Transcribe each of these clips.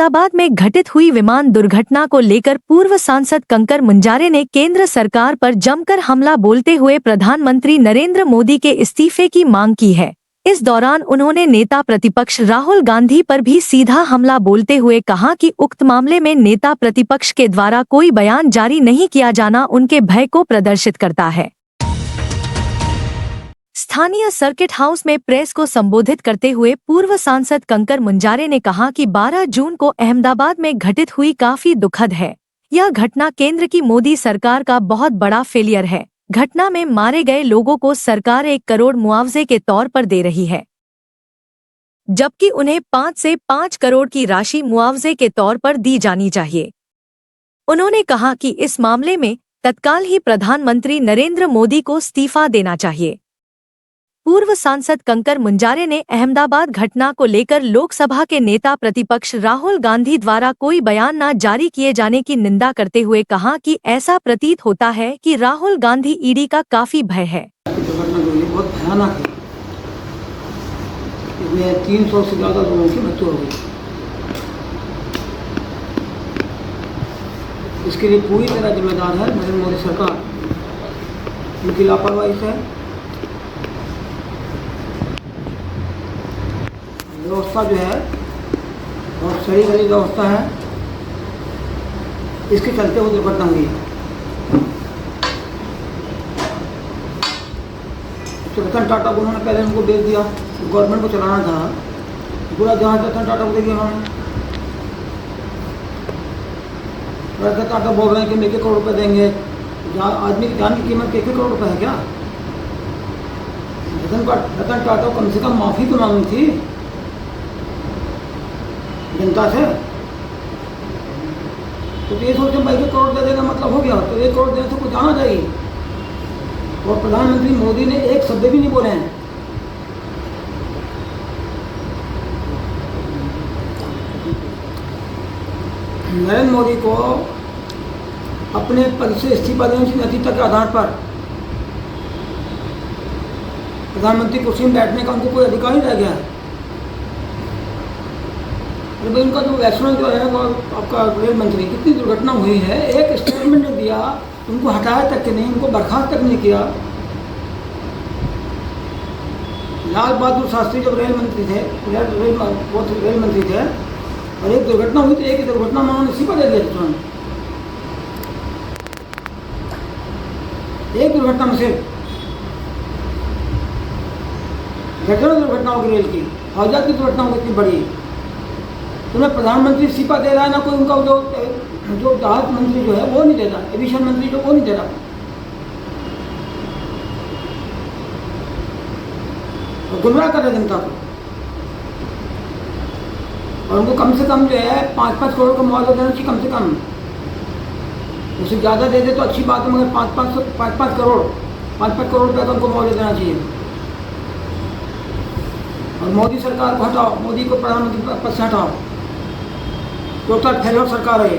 अहमदाबाद में घटित हुई विमान दुर्घटना को लेकर पूर्व सांसद कंकर मुंजारे ने केंद्र सरकार पर जमकर हमला बोलते हुए प्रधानमंत्री नरेंद्र मोदी के इस्तीफे की मांग की है। इस दौरान उन्होंने नेता प्रतिपक्ष राहुल गांधी पर भी सीधा हमला बोलते हुए कहा कि उक्त मामले में नेता प्रतिपक्ष के द्वारा कोई बयान जारी नहीं किया जाना उनके भय को प्रदर्शित करता है। स्थानीय सर्किट हाउस में प्रेस को संबोधित करते हुए पूर्व सांसद कंकर मुंजारे ने कहा कि 12 जून को अहमदाबाद में घटित हुई काफी दुखद है। यह घटना केंद्र की मोदी सरकार का बहुत बड़ा फेलियर है। घटना में मारे गए लोगों को सरकार 1 करोड़ मुआवजे के तौर पर दे रही है, जबकि उन्हें 5 से 5 करोड़ की राशि मुआवजे के तौर पर दी जानी चाहिए। उन्होंने कहा कि इस मामले में तत्काल ही प्रधानमंत्री नरेंद्र मोदी को इस्तीफा देना चाहिए। पूर्व सांसद कंकर मुंजारे ने अहमदाबाद घटना को लेकर लोकसभा के नेता प्रतिपक्ष राहुल गांधी द्वारा कोई बयान न जारी किए जाने की निंदा करते हुए कहा कि ऐसा प्रतीत होता है कि राहुल गांधी ईडी का काफी भय है। बहुत भयानक है। इसमें 300 से ज्यादा लोगों की मृत्यु हो गई। इसके लिए पूरी तरह जिम्मेदार है नरेंद्र मोदी सरकार। उनकी लापरवाही से व्यवस्था जो है बहुत सही गली व्यवस्था है, इसके चलते वो दुर्घटना हुई है। तो रतन टाटा को उन्होंने पहले उनको बेच दिया, गवर्नमेंट को चलाना था, पूरा जहाज रतन टाटा को दे दिया उन्होंने। रतन टाटा बोल रहे हैं कि 1 करोड़ रुपए देंगे। आदमी की जान की कीमत 1 करोड़ रुपए है क्या? रतन टाटा को कम से कम माफ़ी तो मांगनी थी जनता से। तो ये सोचते भाई 1 करोड़ दे देगा मतलब हो गया, तो 1 करोड़ देने से कुछ जाना चाहिए। और प्रधानमंत्री मोदी ने एक शब्द भी नहीं बोले हैं। नरेंद्र मोदी को अपने पद से इस्तीफा देने की नैतिकता के आधार पर प्रधानमंत्री कुर्सी में बैठने का उनको कोई अधिकार नहीं रह गया है। भाई उनका जो वैष्णव जो है वो आपका रेल मंत्री, कितनी दुर्घटना हुई है, एक स्टेटमेंट ने दिया, उनको हटाया तक कि नहीं, उनको बर्खास्त तक नहीं किया। लाल बहादुर शास्त्री जब रेल मंत्री थे, रेल मंत्री थे और एक दुर्घटना हुई तो एक ही दुर्घटना में उन्होंने इस्तीफा दे दिया तुरंत। एक दुर्घटना में से दर्जनों दुर्घटनाओं की रेल की, हौजा की दुर्घटनाओं की इतनी बड़ी, उन्हें प्रधानमंत्री इस्तीफा दे रहा है ना कोई उनका जो जहाज मंत्री जो है वो नहीं दे रहा, एविएशन मंत्री जो वो नहीं दे रहा। तो गुमराह कर रहे जनता को। और उनको कम से कम जो है 5-5 करोड़ का मुआवजा देना चाहिए कम से कम। उससे ज़्यादा दे दे तो अच्छी बात है, मगर 5-5 करोड़ रुपये का उनको मुआवजा देना चाहिए। और मोदी सरकार को हटाओ, मोदी को प्रधानमंत्री पद से हटाओ। टोटल फेलियर सरकार है।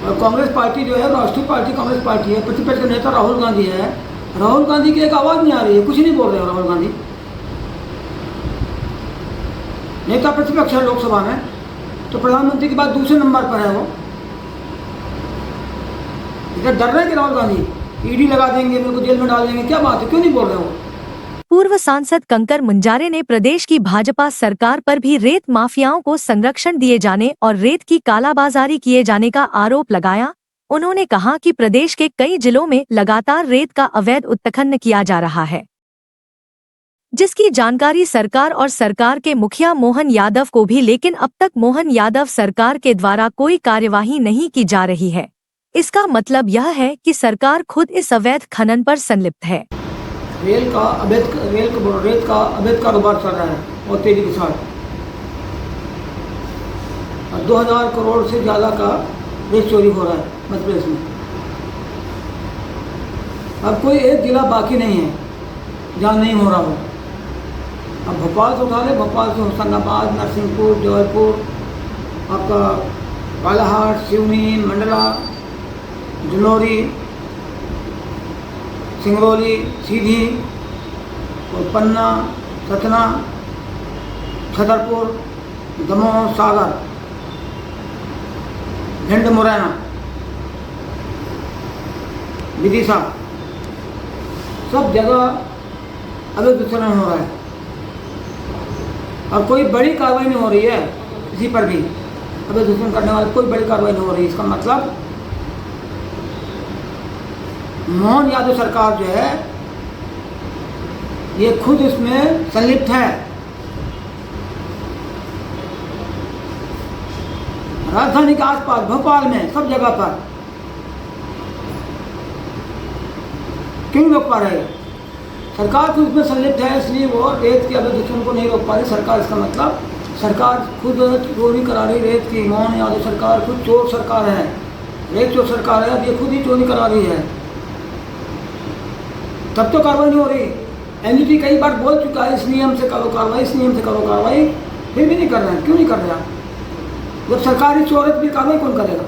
और कांग्रेस पार्टी जो है राष्ट्रीय पार्टी कांग्रेस पार्टी है, प्रतिपक्ष का नेता राहुल गांधी है। राहुल गांधी की एक आवाज़ नहीं आ रही है, कुछ नहीं बोल रहे हैं राहुल गांधी। नेता प्रतिपक्ष है लोकसभा में, तो प्रधानमंत्री के बाद दूसरे नंबर पर है वो। इधर डर रहे हैं कि राहुल गांधी ईडी लगा देंगे, मेरे को जेल में डाल देंगे, क्या बात है, क्यों नहीं बोल रहे हो? पूर्व सांसद कंकर मुंजारे ने प्रदेश की भाजपा सरकार पर भी रेत माफियाओं को संरक्षण दिए जाने और रेत की कालाबाजारी किए जाने का आरोप लगाया। उन्होंने कहा कि प्रदेश के कई जिलों में लगातार रेत का अवैध उत्खनन किया जा रहा है, जिसकी जानकारी सरकार और सरकार के मुखिया मोहन यादव को भी, लेकिन अब तक मोहन यादव सरकार के द्वारा कोई कार्यवाही नहीं की जा रही है। इसका मतलब यह है कि सरकार खुद इस अवैध खनन पर संलिप्त है। रेत का अवैध कारोबार चल रहा है और तेजी के साथ। 2000 करोड़ से ज़्यादा का रेत चोरी हो रहा है मध्य प्रदेश में। अब कोई एक जिला बाकी नहीं है जहाँ नहीं हो रहा हो। अब भोपाल से उठा ले, भोपाल से होशंगाबाद, नरसिंहपुर, जबलपुर, आपका बालाहाट, सिवनी, मंडला, जलौरी, सिंगरौली, सीधी और पन्ना, सतना, छतरपुर, दमोह, सागर, भिंड, मुरैना, विदिशा, सब जगह अवैध उत्खनन हो रहा है और कोई बड़ी कार्रवाई नहीं हो रही है किसी पर भी। अवैध उत्खनन करने वाले कोई बड़ी कार्रवाई नहीं हो रही। इसका मतलब मोहन यादव सरकार जो है ये खुद इसमें संलिप्त है। राजधानी के आसपास, भोपाल में, सब जगह पर क्यों रोक पा रहे? सरकार खुद इसमें संलिप्त है, इसलिए वो रेत के अवैध उत्खनन को नहीं रोक पा रही सरकार। इसका मतलब सरकार खुद चोरी करा रही रेत की। मोहन यादव सरकार खुद चोर सरकार है, रेत चोर सरकार है। अब ये खुद ही चोरी करा रही है, तब तो कार्रवाई नहीं हो रही। एनजीटी कई बार बोल चुका है इस नियम से करो कार्रवाई, इस नियम से करो कार्रवाई, फिर भी नहीं कर रहे हैं। क्यों नहीं कर रहे आप? जब सरकारी चोर है तो फिर कार्रवाई कौन करेगा?